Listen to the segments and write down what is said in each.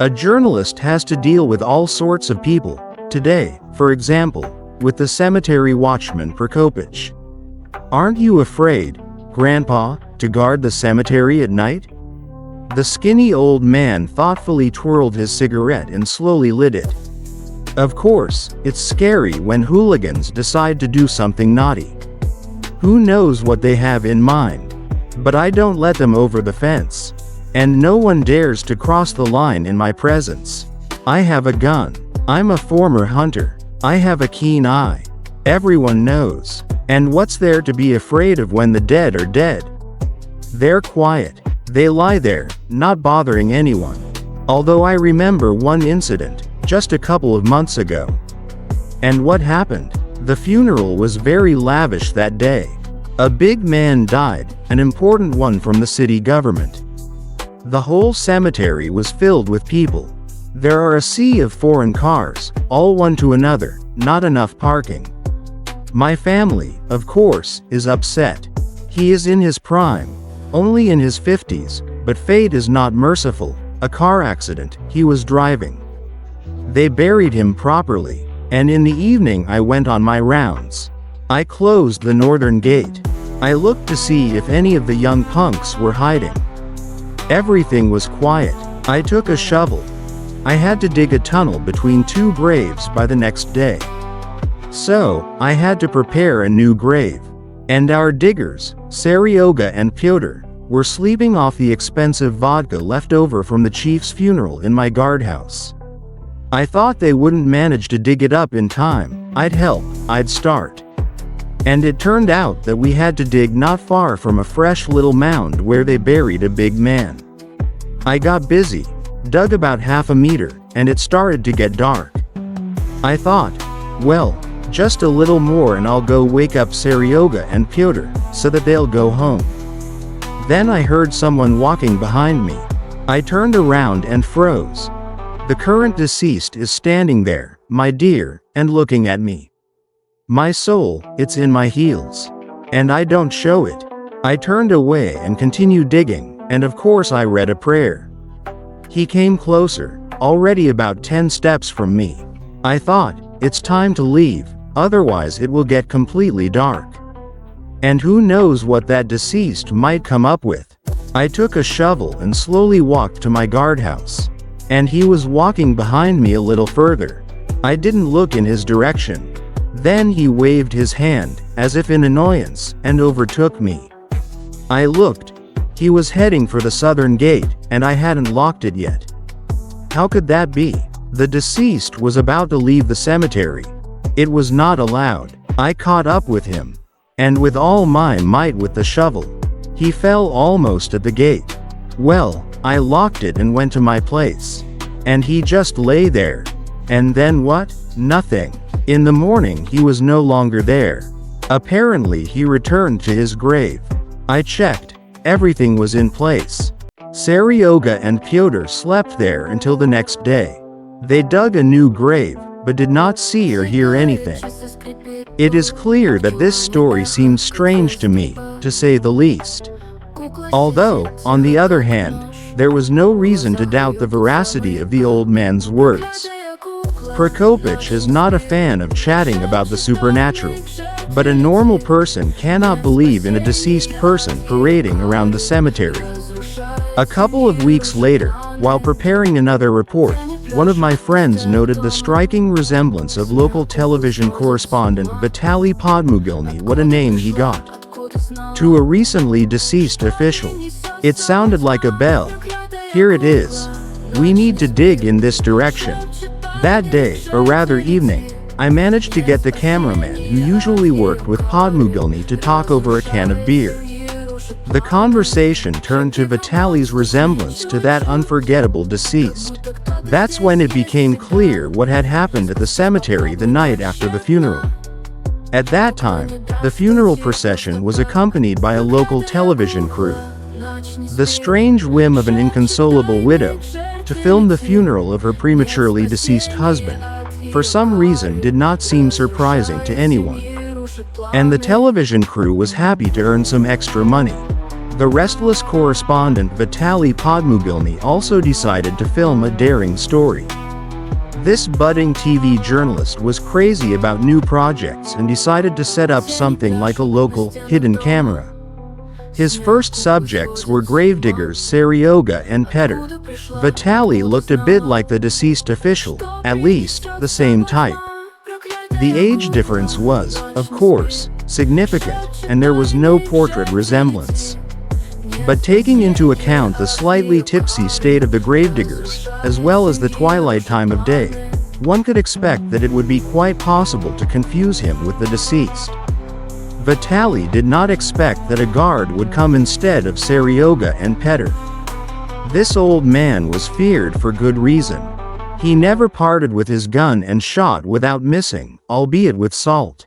A journalist has to deal with all sorts of people. Today, for example, with the cemetery watchman Prokopich. Aren't you afraid, Grandpa, to guard the cemetery at night? The skinny old man thoughtfully twirled his cigarette and slowly lit it. Of course, it's scary when hooligans decide to do something naughty. Who knows what they have in mind? But I don't let them over the fence. And no one dares to cross the line in my presence. I have a gun. I'm a former hunter. I have a keen eye. Everyone knows. And what's there to be afraid of when the dead are dead? They're quiet. They lie there, not bothering anyone. Although I remember one incident, just a couple of months ago. And what happened? The funeral was very lavish that day. A big man died, an important one from the city government. The whole cemetery was filled with people. There are a sea of foreign cars, all one to another, not enough parking. My family, of course, is upset. He is in his prime, only in his 50s, but fate is not merciful. A car accident, he was driving. They buried him properly, and in the evening I went on my rounds. I closed the northern gate. I looked to see if any of the young punks were hiding. Everything was quiet. I took a shovel. I had to dig a tunnel between two graves by the next day. So, I had to prepare a new grave. And our diggers, Seryoga and Pyotr, were sleeping off the expensive vodka left over from the chief's funeral in my guardhouse. I thought they wouldn't manage to dig it up in time. I'd help, I'd start. And it turned out that we had to dig not far from a fresh little mound where they buried a big man. I got busy, dug about half a meter, and it started to get dark. I thought, well, just a little more and I'll go wake up Seryoga and Pyotr, so that they'll go home. Then I heard someone walking behind me. I turned around and froze. The current deceased is standing there, my dear, and looking at me. My soul, it's in my heels. And I don't show it. I turned away and continued digging, and of course I read a prayer. He came closer, already about 10 steps from me. I thought, it's time to leave, otherwise it will get completely dark. And who knows what that deceased might come up with. I took a shovel and slowly walked to my guardhouse. And he was walking behind me a little further. I didn't look in his direction. Then he waved his hand, as if in annoyance, and overtook me. I looked. He was heading for the southern gate, and I hadn't locked it yet. How could that be? The deceased was about to leave the cemetery. It was not allowed. I caught up with him. And with all my might with the shovel. He fell almost at the gate. Well, I locked it and went to my place. And he just lay there. And then what? Nothing. In the morning he was no longer there. Apparently he returned to his grave. I checked. Everything was in place. Seryoga and Pyotr slept there until the next day. They dug a new grave, but did not see or hear anything. It is clear that this story seems strange to me, to say the least. Although, on the other hand, there was no reason to doubt the veracity of the old man's words. Prokopich is not a fan of chatting about the supernatural, but a normal person cannot believe in a deceased person parading around the cemetery. A couple of weeks later, while preparing another report, one of my friends noted the striking resemblance of local television correspondent Vitaly Podmugilny, what a name he got, to a recently deceased official. It sounded like a bell. Here it is. We need to dig in this direction. That day, or rather evening, I managed to get the cameraman who usually worked with Podmugilny to talk over a can of beer. The conversation turned to Vitaly's resemblance to that unforgettable deceased. That's when it became clear what had happened at the cemetery the night after the funeral. At that time, the funeral procession was accompanied by a local television crew. The strange whim of an inconsolable widow to film the funeral of her prematurely deceased husband, for some reason did not seem surprising to anyone. And the television crew was happy to earn some extra money. The restless correspondent Vitaly Podmugilny also decided to film a daring story. This budding TV journalist was crazy about new projects and decided to set up something like a local, hidden camera. His first subjects were gravediggers Seryoga and Petr. Vitaly looked a bit like the deceased official, at least, the same type. The age difference was, of course, significant, and there was no portrait resemblance. But taking into account the slightly tipsy state of the gravediggers, as well as the twilight time of day, one could expect that it would be quite possible to confuse him with the deceased. Vitaly did not expect that a guard would come instead of Seryoga and Petr. This old man was feared for good reason. He never parted with his gun and shot without missing, albeit with salt.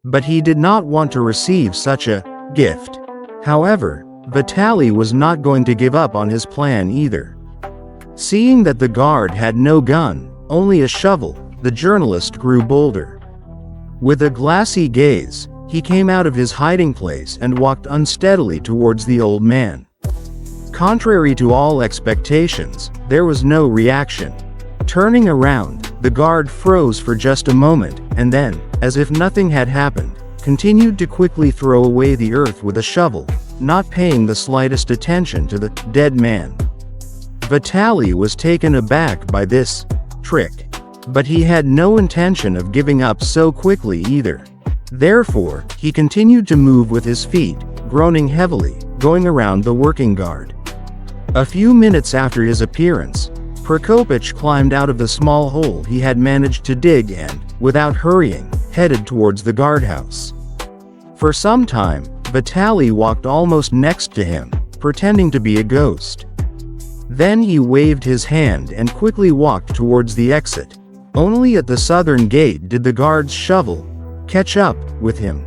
But he did not want to receive such a gift. However, Vitaly was not going to give up on his plan either. Seeing that the guard had no gun, only a shovel, the journalist grew bolder. With a glassy gaze, he came out of his hiding place and walked unsteadily towards the old man. Contrary to all expectations, there was no reaction. Turning around, the guard froze for just a moment, and then, as if nothing had happened, continued to quickly throw away the earth with a shovel, not paying the slightest attention to the dead man. Vitaly was taken aback by this trick, but he had no intention of giving up so quickly either. Therefore, he continued to move with his feet, groaning heavily, going around the working guard. A few minutes after his appearance, Prokopych climbed out of the small hole he had managed to dig and, without hurrying, headed towards the guardhouse. For some time, Vitaly walked almost next to him, pretending to be a ghost. Then he waved his hand and quickly walked towards the exit. Only at the southern gate did the guard's shovel catch up with him.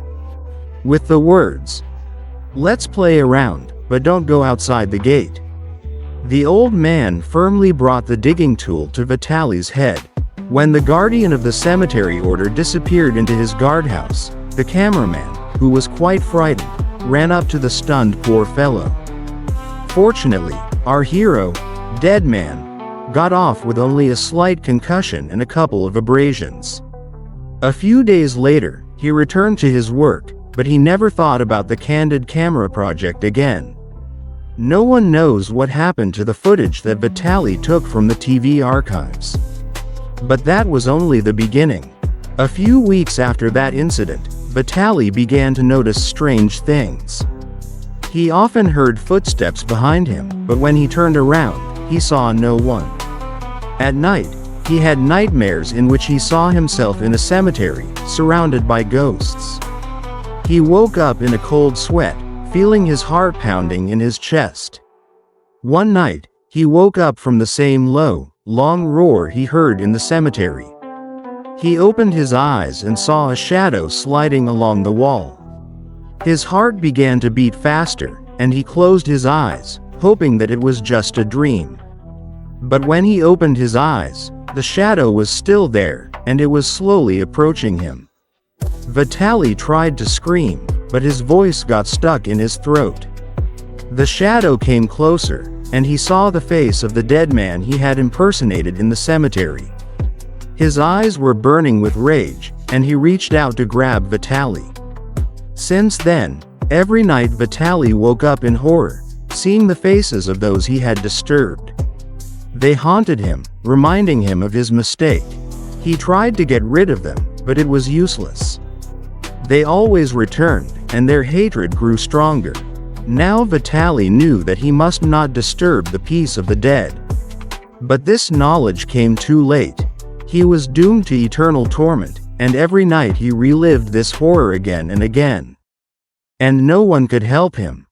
With the words, "Let's play around, but don't go outside the gate." The old man firmly brought the digging tool to Vitaly's head. When the guardian of the cemetery order disappeared into his guardhouse, the cameraman, who was quite frightened, ran up to the stunned poor fellow. Fortunately, our hero, dead man, got off with only a slight concussion and a couple of abrasions. A few days later, he returned to his work, but he never thought about the candid camera project again. No one knows what happened to the footage that Vitaly took from the TV archives. But that was only the beginning. A few weeks after that incident, Vitaly began to notice strange things. He often heard footsteps behind him, but when he turned around, he saw no one. At night, he had nightmares in which he saw himself in a cemetery, surrounded by ghosts. He woke up in a cold sweat, feeling his heart pounding in his chest. One night, he woke up from the same low, long roar he heard in the cemetery. He opened his eyes and saw a shadow sliding along the wall. His heart began to beat faster, and he closed his eyes, hoping that it was just a dream. But when he opened his eyes, the shadow was still there, and it was slowly approaching him. Vitaly tried to scream, but his voice got stuck in his throat. The shadow came closer, and he saw the face of the dead man he had impersonated in the cemetery. His eyes were burning with rage, and he reached out to grab Vitaly. Since then, every night Vitaly woke up in horror, seeing the faces of those he had disturbed. They haunted him, reminding him of his mistake. He tried to get rid of them, but it was useless. They always returned, and their hatred grew stronger. Now Vitaly knew that he must not disturb the peace of the dead. But this knowledge came too late. He was doomed to eternal torment, and every night he relived this horror again and again. And no one could help him.